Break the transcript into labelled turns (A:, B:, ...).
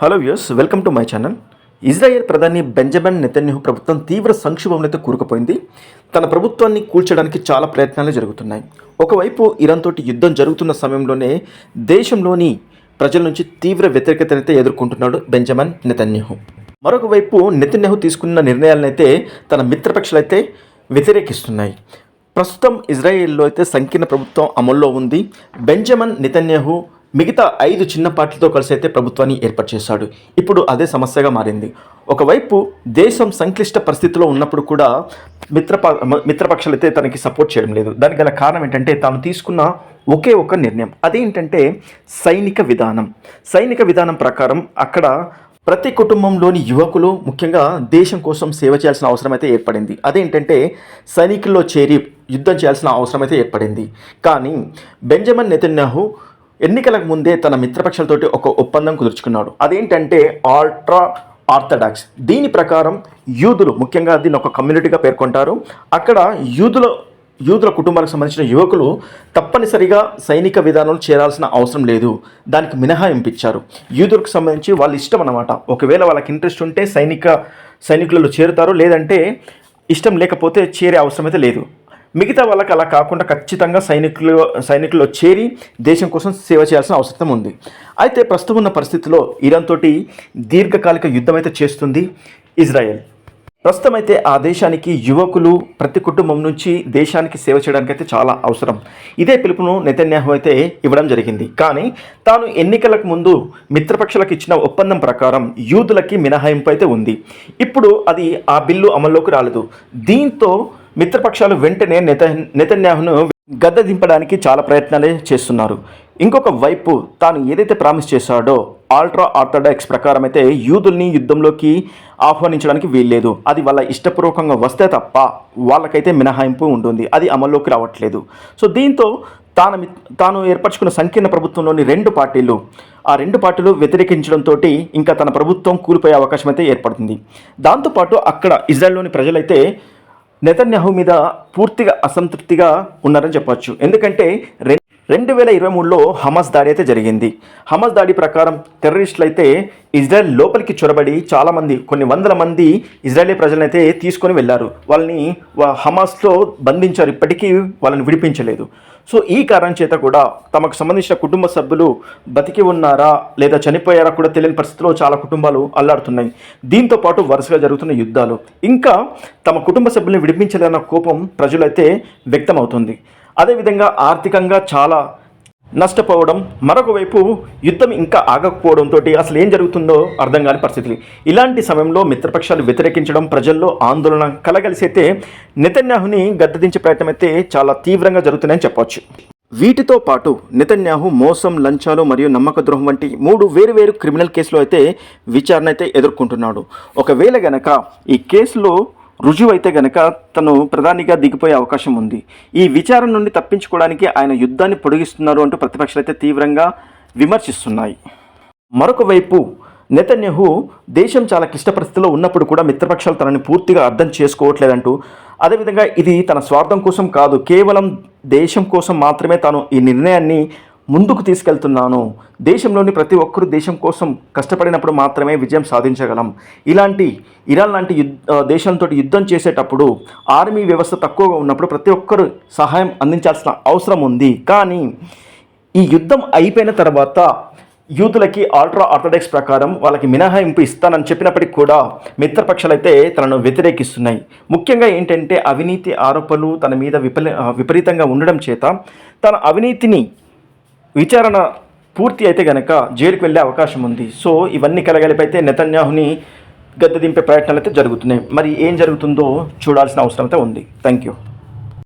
A: Hello viewers, welcome to my channel. Israel ప్రధాని Benjamin Netanyahu ప్రభుత్వం తీవ్ర సంక్షోభంలో కూరుకుపోయింది. తన ప్రభుత్వాన్ని కూల్చడానికి చాలా ప్రయత్నాలు జరుగుతున్నాయి. ఒకవైపు ఇరాన్ తోటి యుద్ధం జరుగుతున్న సమయంలోనే దేశంలోని ప్రజల నుంచి తీవ్ర వ్యతిరేకతనైతే ఎదుర్కొంటున్నాడు బెంజమిన్ నెతన్యాహు. మరొక వైపు నెతన్యాహు తీసుకున్న నిర్ణయాలనైతే తన మిత్రపక్షాలైతే వ్యతిరేకిస్తున్నాయి. ప్రస్తుతం ఇజ్రాయెల్లో అయితే సంకీర్ణ ప్రభుత్వం అమల్లో ఉంది. బెంజమిన్ నెతన్యాహు మిగతా 5 చిన్న పార్టీలతో కలిసి అయితే ప్రభుత్వాన్ని ఏర్పాటు చేశాడు. ఇప్పుడు అదే సమస్యగా మారింది. ఒకవైపు దేశం సంక్లిష్ట పరిస్థితిలో ఉన్నప్పుడు కూడా మిత్రపక్షాలు అయితే తనకి సపోర్ట్ చేయడం లేదు. దానికి గల కారణం ఏంటంటే తాను తీసుకున్న ఒకే ఒక నిర్ణయం. అదేంటంటే సైనిక విధానం ప్రకారం అక్కడ ప్రతి కుటుంబంలోని యువకులు ముఖ్యంగా దేశం కోసం సేవ చేయాల్సిన అవసరం అయితే ఏర్పడింది. అదేంటంటే సైనికుల్లో చేరి యుద్ధం చేయాల్సిన అవసరం అయితే ఏర్పడింది. కానీ బెంజమిన్ నెతన్యాహు ఎన్నికలకు ముందే తన మిత్రపక్షాలతోటి ఒక ఒప్పందం కుదుర్చుకున్నాడు. అదేంటంటే అల్ట్రా ఆర్థడాక్స్. దీని ప్రకారం యూదులు, ముఖ్యంగా దీన్ని ఒక కమ్యూనిటీగా పేర్కొంటారు. అక్కడ యూదుల కుటుంబాలకు సంబంధించిన యువకులు తప్పనిసరిగా సైనిక విధానంలో చేరాల్సిన అవసరం లేదు. దానికి మినహాయింపు ఇచ్చారు. యూదులకు సంబంధించి వాళ్ళ ఇష్టం అన్నమాట. ఒకవేళ వాళ్ళకి ఇంట్రెస్ట్ ఉంటే సైనికులలో చేరుతారు, లేదంటే ఇష్టం లేకపోతే చేరే అవసరం అయితే లేదు. మిగతా వాళ్ళకి అలా కాకుండా ఖచ్చితంగా సైనికుల్లో చేరి దేశం కోసం సేవ చేయాల్సిన అవసరం ఉంది. అయితే ప్రస్తుతం ఉన్న పరిస్థితిలో ఇరాన్ తోటి దీర్ఘకాలిక యుద్ధం అయితే చేస్తుంది ఇజ్రాయెల్. ప్రస్తుతం అయితే ఆ దేశానికి యువకులు ప్రతి కుటుంబం నుంచి దేశానికి సేవ చేయడానికి అయితే చాలా అవసరం. ఇదే పిలుపును నెతన్యాహు అయితే ఇవ్వడం జరిగింది. కానీ తాను ఎన్నికలకు ముందు మిత్రపక్షాలకు ఇచ్చిన ఒప్పందం ప్రకారం యూదులకి మినహాయింపు అయితే ఉంది. ఇప్పుడు అది ఆ బిల్లు అమల్లోకి రాలేదు. దీంతో మిత్రపక్షాలు వెంటనే నెతన్యాహును గద్దె దింపడానికి చాలా ప్రయత్నాలే చేస్తున్నారు. ఇంకొక వైపు తాను ఏదైతే ప్రామిస్ చేశాడో అల్ట్రా ఆర్థడాక్స్ ప్రకారం అయితే యూదుల్ని యుద్ధంలోకి ఆహ్వానించడానికి వీల్లేదు. అది వాళ్ళ ఇష్టపూర్వకంగా వస్తే తప్ప వాళ్ళకైతే మినహాయింపు ఉంటుంది. అది అమల్లోకి రావట్లేదు. సో దీంతో తాను ఏర్పరచుకున్న సంకీర్ణ ప్రభుత్వంలోని 2 పార్టీలు వ్యతిరేకించడంతో ఇంకా తన ప్రభుత్వం కూలిపోయే అవకాశం అయితే ఏర్పడుతుంది. దాంతోపాటు అక్కడ ఇజ్రాయెల్లోని ప్రజలైతే నెతన్యాహు మీద పూర్తిగా అసంతృప్తిగా ఉన్నారని చెప్పొచ్చు. ఎందుకంటే 2023లో హమాస్ దాడి అయితే జరిగింది. హమాస్ దాడి ప్రకారం టెర్రరిస్టులు అయితే ఇజ్రాయెల్ లోపలికి చొరబడి చాలామంది, కొన్ని వందల మంది ఇజ్రాయలీ ప్రజలనైతే తీసుకొని వెళ్ళారు. వాళ్ళని హమాస్లో బంధించారు. ఇప్పటికీ వాళ్ళని విడిపించలేదు. సో ఈ కారణం చేత కూడా తమకు సంబంధించిన కుటుంబ సభ్యులు బతికి ఉన్నారా లేదా చనిపోయారా కూడా తెలియని పరిస్థితిలో చాలా కుటుంబాలు అల్లాడుతున్నాయి. దీంతో పాటు వరుసగా జరుగుతున్న యుద్ధాలు, ఇంకా తమ కుటుంబ సభ్యుల్ని విడిపించలేదన్న కోపం ప్రజలైతే వ్యక్తమవుతుంది. అదేవిధంగా ఆర్థికంగా చాలా నష్టపోవడం, మరొక వైపు యుద్ధం ఇంకా ఆగకపోవడంతో అసలు ఏం జరుగుతుందో అర్థం కాని పరిస్థితులు. ఇలాంటి సమయంలో మిత్రపక్షాలు వ్యతిరేకించడం, ప్రజల్లో ఆందోళన కలగలిసి అయితే నెతన్యాహుని గద్దెదించే ప్రయత్నం అయితే చాలా తీవ్రంగా జరుగుతున్నాయని చెప్పవచ్చు. వీటితో పాటు నెతన్యాహు మోసం, లంచాలు మరియు నమ్మక ద్రోహం వంటి 3 వేరు క్రిమినల్ కేసులు అయితే విచారణ అయితే ఎదుర్కొంటున్నాడు. ఒకవేళ గనక ఈ కేసులో రుజువు అయితే గనక తను ప్రధానిగా దిగిపోయే అవకాశం ఉంది. ఈ విచారణ నుండి తప్పించుకోవడానికి ఆయన యుద్ధాన్ని పొడిగిస్తున్నారు అంటూ ప్రతిపక్షాలు అయితే తీవ్రంగా విమర్శిస్తున్నాయి. మరొక వైపు నెతన్యాహు దేశం చాలా క్లిష్ట పరిస్థితిలో ఉన్నప్పుడు కూడా మిత్రపక్షాలు తనని పూర్తిగా అర్థం చేసుకోవట్లేదంటూ, అదేవిధంగా ఇది తన స్వార్థం కోసం కాదు, కేవలం దేశం కోసం మాత్రమే తాను ఈ నిర్ణయాన్ని ముందుకు తీసుకెళ్తున్నాను. దేశంలోని ప్రతి ఒక్కరూ దేశం కోసం కష్టపడినప్పుడు మాత్రమే విజయం సాధించగలం. ఇరాన్ లాంటి దేశంతో యుద్ధం చేసేటప్పుడు ఆర్మీ వ్యవస్థ తక్కువగా ఉన్నప్పుడు ప్రతి ఒక్కరూ సహాయం అందించాల్సిన అవసరం ఉంది. కానీ ఈ యుద్ధం అయిపోయిన తర్వాత యూదులకి అల్ట్రా ఆర్థడాక్స్ ప్రకారం వాళ్ళకి మినహాయింపు ఇస్తానని చెప్పినప్పటికీ కూడా మిత్రపక్షాలైతే తనను వ్యతిరేకిస్తున్నాయి. ముఖ్యంగా ఏంటంటే అవినీతి ఆరోపణలు తన మీద విపరీతంగా ఉండడం చేత తన అవినీతిని విచారణ పూర్తి అయితే గనక జైలుకు వెళ్ళే అవకాశం ఉంది. సో ఇవన్నీ కలగలిపైతే నెతన్యాహుని గద్దె దింపే ప్రయత్నాలు అయితే జరుగుతున్నాయి. మరి ఏం జరుగుతుందో చూడాల్సిన అవసరం అయితే ఉంది. Thank you.